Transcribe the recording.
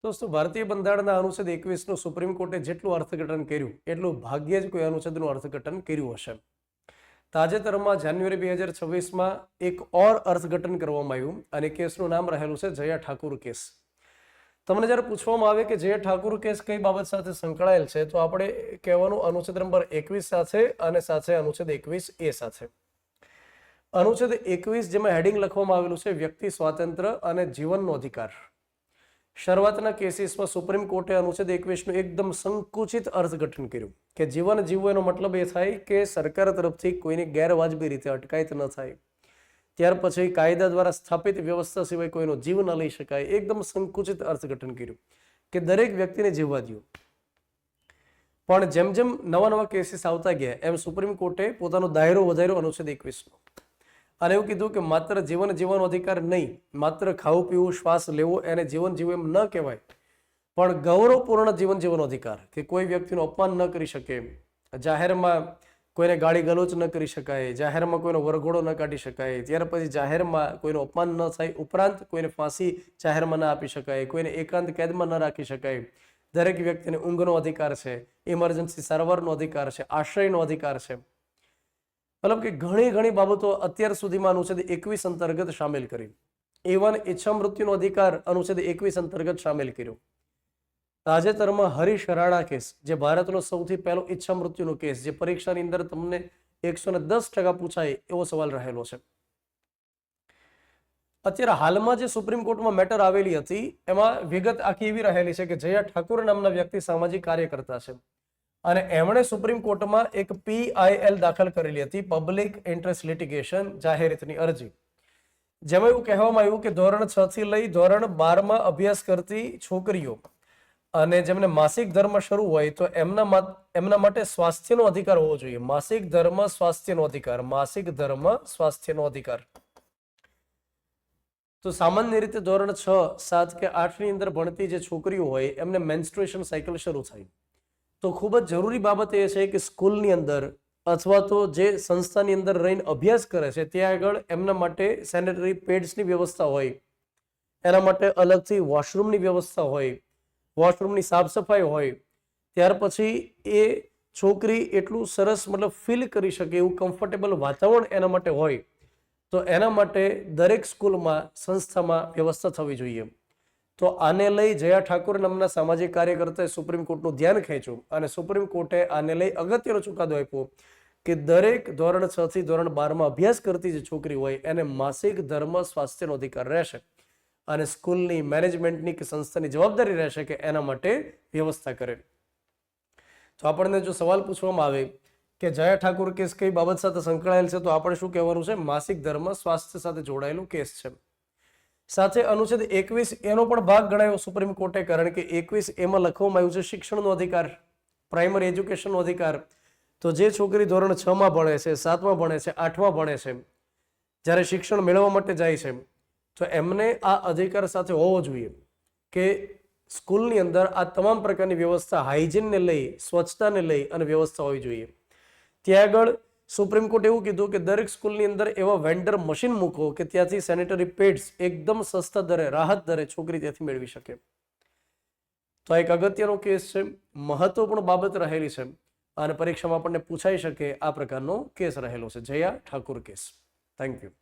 દોસ્તો, ભારતીય બંધારણના અનુચ્છેદ 21નું સુપ્રીમ કોર્ટે જેટલું અર્થઘટન કર્યું એટલું ભાગ્યે જ કોઈ અનુચ્છેદનું અર્થઘટન કર્યું હશે. તાજેતરમાં જાન્યુઆરી 2026માં એક ઓર અર્થઘટન કરવામાં આવ્યું અને કેસનું નામ રહેલું છે જયા ઠાકુર કેસ. તમને જ્યારે પૂછવામાં આવે કે જયા ઠાકુર કેસ કઈ બાબત સાથે સંકળાયેલ છે, તો આપણે કહેવાનું અનુચ્છેદ નંબર 21 સાથે અને સાથે અનુચ્છેદ 21A સાથે. અનુચ્છેદ 21 જેમાં હેડિંગ લખવામાં આવેલું છે વ્યક્તિ સ્વાતંત્ર્ય અને જીવનનો અધિકાર. શરૂઆતના કેસીસમાં સુપ્રીમ કોર્ટે અનુચ્છેદ 21નું એકદમ સંકુચિત અર્થઘટન કર્યું કે જીવન જીવવું એનો મતલબ એ થાય કે સરકાર તરફથી કોઈની ગેરવાજબી રીતે અટકાયત ન થાય. ત્યાર પછી કાયદા દ્વારા સ્થાપિત વ્યવસ્થા સિવાય કોઈનો જીવ ન લઈ શકાય. એકદમ સંકુચિત અર્થઘટન કર્યું કે દરેક વ્યક્તિને જીવવા દો. પણ જેમ જેમ નવા નવા કેસીસ આવતા ગયા એમ સુપ્રીમ કોર્ટે પોતાનો દાયરો વધાર્યો અનુચ્છેદ 21નો અને એવું કીધું કે માત્ર જીવન જીવવાનો અધિકાર નહીં, માત્ર ખાવું પીવું શ્વાસ લેવો એને જીવન જીવવું એમ ન કહેવાય, પણ ગૌરવપૂર્ણ જીવન જીવવાનો અધિકાર કે કોઈ વ્યક્તિનું અપમાન ન કરી શકે, જાહેરમાં કોઈને ગાળી ગલોચ ન કરી શકાય, જાહેરમાં કોઈનો વરઘોડો ન કાઢી શકાય, ત્યાર પછી જાહેરમાં કોઈનું અપમાન ન થાય, ઉપરાંત કોઈને ફાંસી જાહેરમાં ન આપી શકાય, કોઈને એકાંત કેદમાં ન રાખી શકાય, દરેક વ્યક્તિને ઊંઘનો અધિકાર છે, ઇમરજન્સી સારવારનો અધિકાર છે, આશ્રયનો અધિકાર છે. મતલબ કે ઘણી ઘણી બાબતો અત્યાર સુધીમાં અનુચ્છેદ 21 અંતર્ગત સામેલ કરી. ઇવન ઈચ્છા મૃત્યુનો અધિકાર અનુચ્છેદ 21 અંતર્ગત સામેલ કર્યો. તાજેતરમાં હરીશ રાણા કેસ, જે ભારતનો સૌથી પહેલો ઈચ્છા મૃત્યુનો કેસ, જે પરીક્ષાની અંદર તમને 110% પૂછાય એવો સવાલ રહેલો છે. અત્યારે હાલમાં જે સુપ્રીમ કોર્ટમાં મેટર આવેલી હતી એમાં વિગત આખી એવી રહેલી છે કે જયા ઠાકુર નામના વ્યક્તિ સામાજિક કાર્યકર્તા છે અને એમણે સુપ્રીમ કોર્ટમાં એક PIL દાખલ કરેલી હતી, પબ્લિક ઇન્ટરેસ્ટ લિટિગેશન, જાહેર હિતની અરજી. જેમાં એવું કહેવામાં આવ્યું કે ધોરણ 6 થી લઈ ધોરણ 12માં અભ્યાસ કરતી છોકરીઓ અને જેમને માસિક ધર્મ શરૂ હોય તો એમના માટે સ્વાસ્થ્યનો અધિકાર હોવો જોઈએ. માસિક ધર્મ સ્વાસ્થ્યનો અધિકાર, માસિક ધર્મ સ્વાસ્થ્યનો અધિકાર. તો સામાન્ય રીતે ધોરણ 6, 7 કે 8ની અંદર ભણતી જે છોકરીઓ હોય એમને મેન્સ્ટ્રુએશન સાયકલ શરૂ થાય. તો ખૂબ જ જરૂરી બાબત એ છે કે સ્કૂલની અંદર અથવા તો જે સંસ્થાની અંદર રહીને અભ્યાસ કરે છે ત્યાં આગળ એમના માટે સેનેટરી પેડ્સની વ્યવસ્થા હોય, એના માટે અલગથી વોશરૂમની વ્યવસ્થા હોય, વોશરૂમની સાફ સફાઈ હોય. ત્યાર પછી એ છોકરી એટલું સરસ મતલબ ફીલ કરી શકે એવું કમ્ફર્ટેબલ વાતાવરણ એના માટે હોય. તો એના માટે દરેક સ્કૂલમાં, સંસ્થામાં વ્યવસ્થા થવી જોઈએ. તો આને લઈ જયા ઠાકુર નામના સામાજિક કાર્યકર્તાએ સુપ્રીમ કોર્ટનું ધ્યાન ખેંચ્યું અને સુપ્રીમ કોર્ટે આને લઈ અગત્યનો ચુકાદો આપ્યો કે દરેક ધોરણ 6 થી ધોરણ 12માં અભ્યાસ કરતી જે છોકરી હોય એને માસિક ધર્મ સ્વાસ્થ્યનો અધિકાર રહેશે અને સ્કૂલની મેનેજમેન્ટની કે સંસ્થાની જવાબદારી રહેશે કે એના માટે વ્યવસ્થા કરે. તો આપણને જો સવાલ પૂછવામાં આવે કે જયા ઠાકુર કેસ કઈ બાબત સાથે સંકળાયેલ છે, તો આપણે શું કહેવાનું છે? માસિક ધર્મ સ્વાસ્થ્ય સાથે જોડાયેલું કેસ છે. સાથે અનુચ્છેદ 21 એનો પણ ભાગ ગણાયો સુપ્રીમ કોર્ટે, કારણ કે 21 એમાં લખવામાં આવ્યું છે શિક્ષણનો અધિકાર, પ્રાઇમરી એજ્યુકેશનનો અધિકાર. તો જે છોકરી ધોરણ 6માં ભણે છે, 7માં ભણે છે, 8માં ભણે છે, જ્યારે શિક્ષણ મેળવવા માટે જાય છે તો એમને આ અધિકાર સાથે હોવો જોઈએ કે સ્કૂલની અંદર આ તમામ પ્રકારની વ્યવસ્થા, હાઇજીનને લઈ, સ્વચ્છતાને લઈ અને વ્યવસ્થા હોવી જોઈએ. ત્યાં આગળ સુપ્રીમ કોર્ટે એવું કીધું કે દરેક સ્કૂલની અંદર એવા વેન્ડર મશીન મૂકો કે ત્યાંથી સેનેટરી પેડ્સ એકદમ સસ્તા દરે, રાહત દરે છોકરી ત્યાંથી મેળવી શકે. તો એક અગત્યનો કેસ છે, મહત્વપૂર્ણ બાબત રહેલી છે અને પરીક્ષામાં આપણને પૂછાઈ શકે આ પ્રકારનો કેસ રહેલો છે, જયા ઠાકુર કેસ. Thank you.